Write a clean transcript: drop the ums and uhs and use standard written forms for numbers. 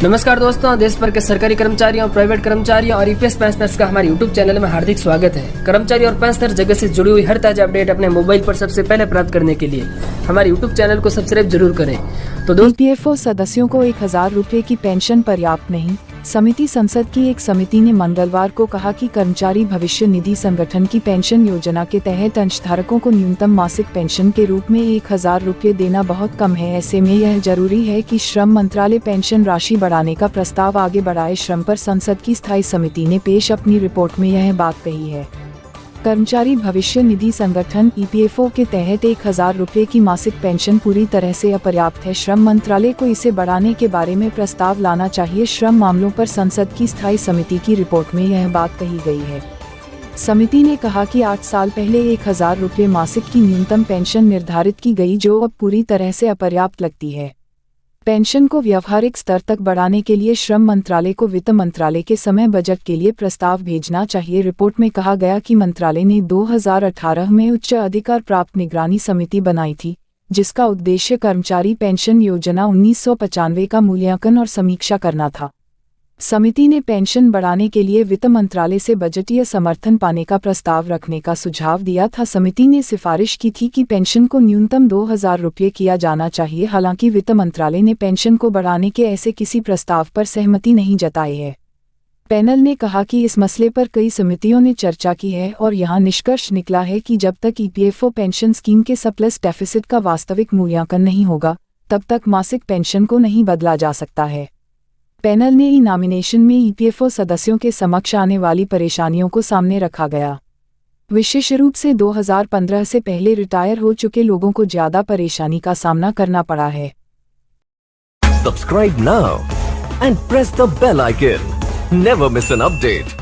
नमस्कार दोस्तों, देश भर के सरकारी कर्मचारियों, प्राइवेट कर्मचारियों और ईपीएस पेंशनर्स का हमारे यूट्यूब चैनल में हार्दिक स्वागत है। कर्मचारी और पेंशनर जगत से जुड़ी हुई हर ताजा अपडेट अपने मोबाइल पर सबसे पहले प्राप्त करने के लिए हमारे यूट्यूब चैनल को सब्सक्राइब जरूर करें। तो ईपीएफओ सदस्यों को 1000 रुपये की पेंशन पर्याप्त नहीं। समिति संसद की एक समिति ने मंगलवार को कहा कि कर्मचारी भविष्य निधि संगठन की पेंशन योजना के तहत अंशधारकों को न्यूनतम मासिक पेंशन के रूप में 1000 रुपये देना बहुत कम है। ऐसे में यह जरूरी है कि श्रम मंत्रालय पेंशन राशि बढ़ाने का प्रस्ताव आगे बढ़ाए। श्रम पर संसद की स्थायी समिति ने पेश अपनी रिपोर्ट में यह बात कही है। कर्मचारी भविष्य निधि संगठन ईपीएफओ के तहत 1000 रुपये की मासिक पेंशन पूरी तरह से अपर्याप्त है। श्रम मंत्रालय को इसे बढ़ाने के बारे में प्रस्ताव लाना चाहिए। श्रम मामलों पर संसद की स्थायी समिति की रिपोर्ट में यह बात कही गई है। समिति ने कहा कि 8 साल पहले 1000 रुपये मासिक की न्यूनतम पेंशन निर्धारित की गई, जो अब पूरी तरह से अपर्याप्त लगती है। पेंशन को व्यावहारिक स्तर तक बढ़ाने के लिए श्रम मंत्रालय को वित्त मंत्रालय के समय बजट के लिए प्रस्ताव भेजना चाहिए। रिपोर्ट में कहा गया कि मंत्रालय ने 2018 में उच्च अधिकार प्राप्त निगरानी समिति बनाई थी, जिसका उद्देश्य कर्मचारी पेंशन योजना 1995 का मूल्यांकन और समीक्षा करना था। समिति ने पेंशन बढ़ाने के लिए वित्त मंत्रालय से बजटीय समर्थन पाने का प्रस्ताव रखने का सुझाव दिया था। समिति ने सिफारिश की थी कि पेंशन को न्यूनतम 2000 रुपये किया जाना चाहिए। हालांकि वित्त मंत्रालय ने पेंशन को बढ़ाने के ऐसे किसी प्रस्ताव पर सहमति नहीं जताई है। पैनल ने कहा कि इस मसले पर कई समितियों ने चर्चा की है और यहां निष्कर्ष निकला है कि जब तक ईपीएफओ पेंशन स्कीम के सरप्लस डेफिसिट का वास्तविक मूल्यांकन नहीं होगा, तब तक मासिक पेंशन को नहीं बदला जा सकता है। पैनल ने नॉमिनेशन में ईपीएफओ सदस्यों के समक्ष आने वाली परेशानियों को सामने रखा गया। विशेष रूप से 2015 से पहले रिटायर हो चुके लोगों को ज्यादा परेशानी का सामना करना पड़ा है। Subscribe now and press the bell icon. Never miss an update.